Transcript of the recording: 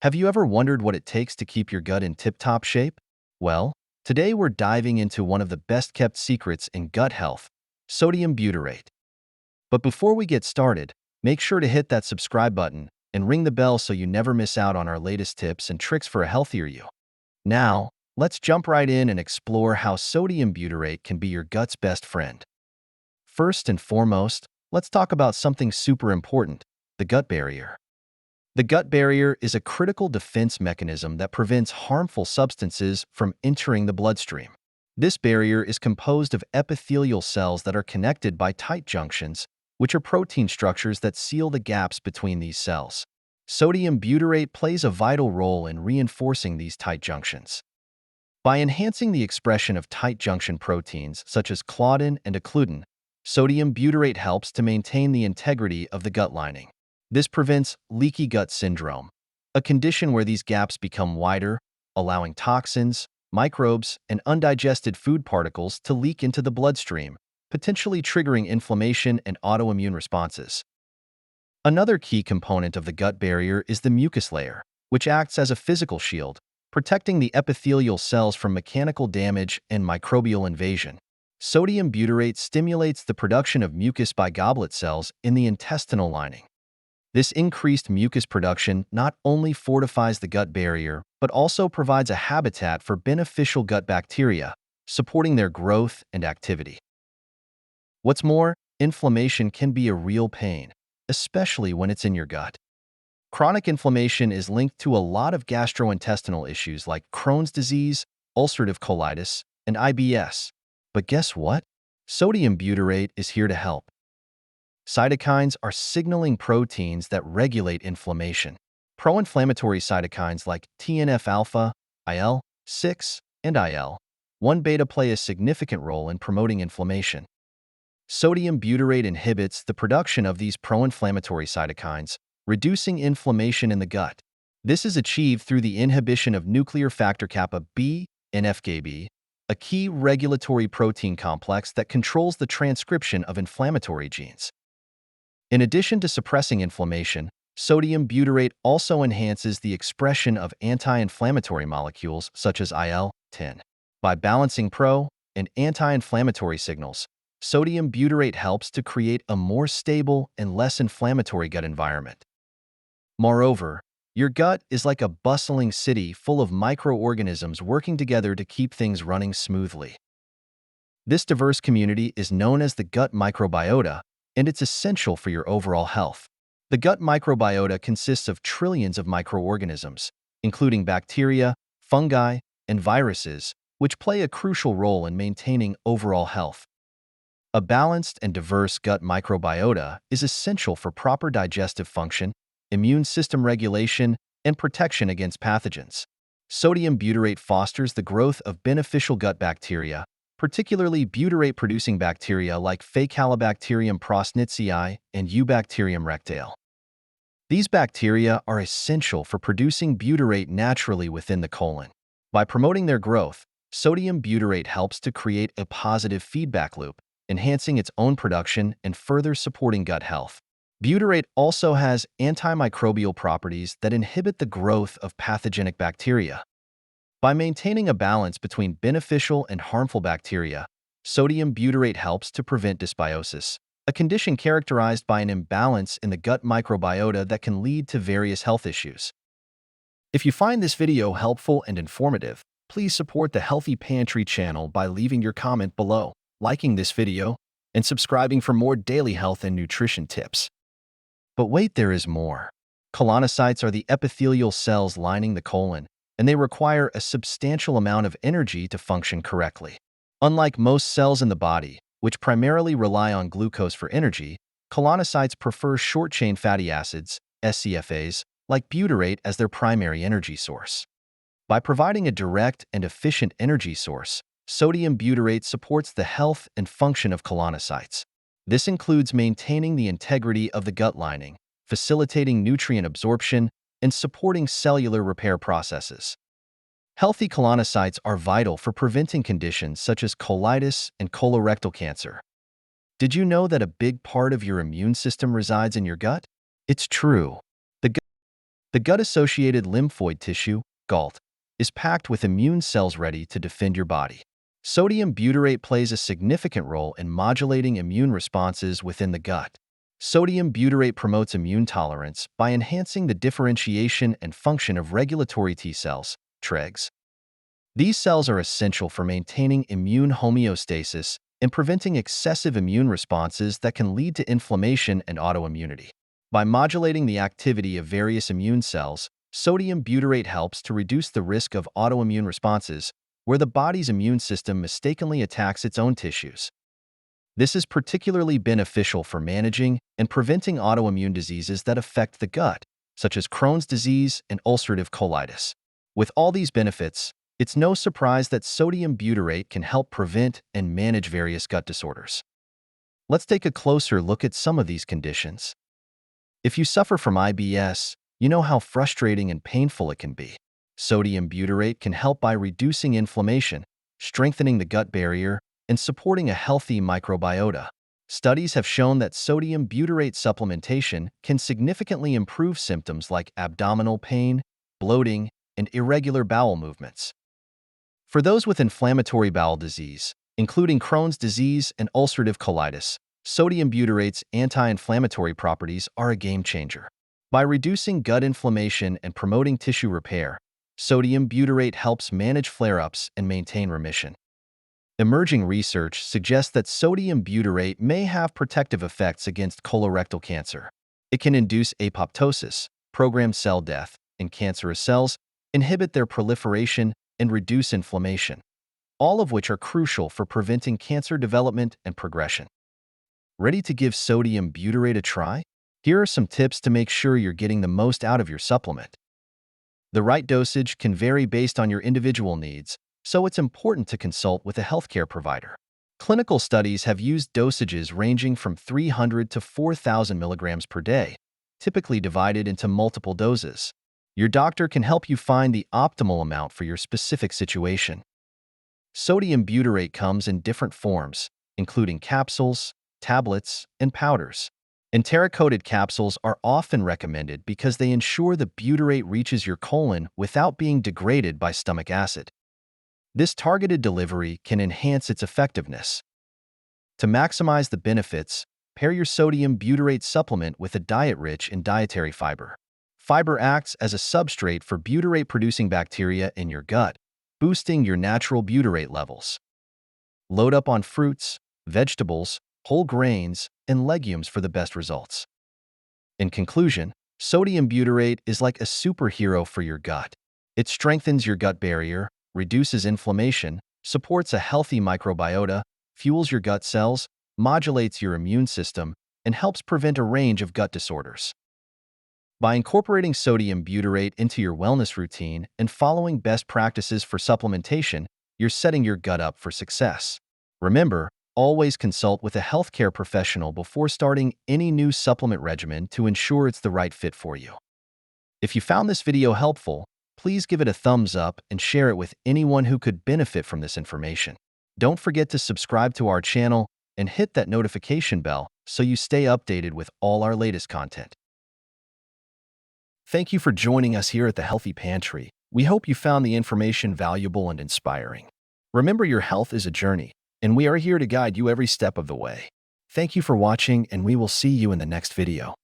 Have you ever wondered what it takes to keep your gut in tip-top shape? Well, today we're diving into one of the best-kept secrets in gut health, sodium butyrate. But before we get started, make sure to hit that subscribe button and ring the bell so you never miss out on our latest tips and tricks for a healthier you. Now, let's jump right in and explore how sodium butyrate can be your gut's best friend. First and foremost, let's talk about something super important, the gut barrier. The gut barrier is a critical defense mechanism that prevents harmful substances from entering the bloodstream. This barrier is composed of epithelial cells that are connected by tight junctions, which are protein structures that seal the gaps between these cells. Sodium butyrate plays a vital role in reinforcing these tight junctions. By enhancing the expression of tight junction proteins such as claudin and occludin, sodium butyrate helps to maintain the integrity of the gut lining. This prevents leaky gut syndrome, a condition where these gaps become wider, allowing toxins, microbes, and undigested food particles to leak into the bloodstream, potentially triggering inflammation and autoimmune responses. Another key component of the gut barrier is the mucus layer, which acts as a physical shield, protecting the epithelial cells from mechanical damage and microbial invasion. Sodium butyrate stimulates the production of mucus by goblet cells in the intestinal lining. This increased mucus production not only fortifies the gut barrier, but also provides a habitat for beneficial gut bacteria, supporting their growth and activity. What's more, inflammation can be a real pain, especially when it's in your gut. Chronic inflammation is linked to a lot of gastrointestinal issues like Crohn's disease, ulcerative colitis, and IBS. But guess what? Sodium butyrate is here to help. Cytokines are signaling proteins that regulate inflammation. Pro-inflammatory cytokines like TNF-alpha, IL-6, and IL-1 beta play a significant role in promoting inflammation. Sodium butyrate inhibits the production of these pro-inflammatory cytokines, reducing inflammation in the gut. This is achieved through the inhibition of nuclear factor kappa B and FKB, a key regulatory protein complex that controls the transcription of inflammatory genes. In addition to suppressing inflammation, sodium butyrate also enhances the expression of anti-inflammatory molecules such as IL-10. By balancing pro- and anti-inflammatory signals, sodium butyrate helps to create a more stable and less inflammatory gut environment. Moreover, your gut is like a bustling city full of microorganisms working together to keep things running smoothly. This diverse community is known as the gut microbiota, and it's essential for your overall health. The gut microbiota consists of trillions of microorganisms, including bacteria, fungi, and viruses, which play a crucial role in maintaining overall health. A balanced and diverse gut microbiota is essential for proper digestive function, immune system regulation, and protection against pathogens. Sodium butyrate fosters the growth of beneficial gut bacteria, particularly butyrate-producing bacteria like Faecalibacterium prosnitzii and Eubacterium rectale. These bacteria are essential for producing butyrate naturally within the colon. By promoting their growth, sodium butyrate helps to create a positive feedback loop, enhancing its own production and further supporting gut health. Butyrate also has antimicrobial properties that inhibit the growth of pathogenic bacteria. By maintaining a balance between beneficial and harmful bacteria, sodium butyrate helps to prevent dysbiosis, a condition characterized by an imbalance in the gut microbiota that can lead to various health issues. If you find this video helpful and informative, please support the Healthy Pantry channel by leaving your comment below, liking this video, and subscribing for more daily health and nutrition tips. But wait, there is more. Colonocytes are the epithelial cells lining the colon, and they require a substantial amount of energy to function correctly. Unlike most cells in the body, which primarily rely on glucose for energy, colonocytes prefer short-chain fatty acids, SCFAs, like butyrate as their primary energy source. By providing a direct and efficient energy source, sodium butyrate supports the health and function of colonocytes. This includes maintaining the integrity of the gut lining, facilitating nutrient absorption, and supporting cellular repair processes. Healthy colonocytes are vital for preventing conditions such as colitis and colorectal cancer. Did you know that a big part of your immune system resides in your gut? It's true. The gut The gut-associated lymphoid tissue, GALT, is packed with immune cells ready to defend your body. Sodium butyrate plays a significant role in modulating immune responses within the gut. Sodium butyrate promotes immune tolerance by enhancing the differentiation and function of regulatory T cells, TREGs. These cells are essential for maintaining immune homeostasis and preventing excessive immune responses that can lead to inflammation and autoimmunity. By modulating the activity of various immune cells, sodium butyrate helps to reduce the risk of autoimmune responses, where the body's immune system mistakenly attacks its own tissues. This is particularly beneficial for managing and preventing autoimmune diseases that affect the gut, such as Crohn's disease and ulcerative colitis. With all these benefits, it's no surprise that sodium butyrate can help prevent and manage various gut disorders. Let's take a closer look at some of these conditions. If you suffer from IBS, you know how frustrating and painful it can be. Sodium butyrate can help by reducing inflammation, strengthening the gut barrier, and supporting a healthy microbiota. Studies have shown that sodium butyrate supplementation can significantly improve symptoms like abdominal pain, bloating, and irregular bowel movements. For those with inflammatory bowel disease, including Crohn's disease and ulcerative colitis, sodium butyrate's anti-inflammatory properties are a game changer. By reducing gut inflammation and promoting tissue repair, sodium butyrate helps manage flare-ups and maintain remission. Emerging research suggests that sodium butyrate may have protective effects against colorectal cancer. It can induce apoptosis, program cell death, in cancerous cells, inhibit their proliferation, and reduce inflammation, all of which are crucial for preventing cancer development and progression. Ready to give sodium butyrate a try? Here are some tips to make sure you're getting the most out of your supplement. The right dosage can vary based on your individual needs, so it's important to consult with a healthcare provider. Clinical studies have used dosages ranging from 300 to 4,000 milligrams per day, typically divided into multiple doses. Your doctor can help you find the optimal amount for your specific situation. Sodium butyrate comes in different forms, including capsules, tablets, and powders. Enteric-coated capsules are often recommended because they ensure the butyrate reaches your colon without being degraded by stomach acid. This targeted delivery can enhance its effectiveness. To maximize the benefits, pair your sodium butyrate supplement with a diet rich in dietary fiber. Fiber acts as a substrate for butyrate-producing bacteria in your gut, boosting your natural butyrate levels. Load up on fruits, vegetables, whole grains, and legumes for the best results. In conclusion, sodium butyrate is like a superhero for your gut. It strengthens your gut barrier, reduces inflammation, supports a healthy microbiota, fuels your gut cells, modulates your immune system, and helps prevent a range of gut disorders. By incorporating sodium butyrate into your wellness routine and following best practices for supplementation, you're setting your gut up for success. Remember, always consult with a healthcare professional before starting any new supplement regimen to ensure it's the right fit for you. If you found this video helpful, please give it a thumbs up and share it with anyone who could benefit from this information. Don't forget to subscribe to our channel and hit that notification bell so you stay updated with all our latest content. Thank you for joining us here at the Healthy Pantry. We hope you found the information valuable and inspiring. Remember, your health is a journey, and we are here to guide you every step of the way. Thank you for watching, and we will see you in the next video.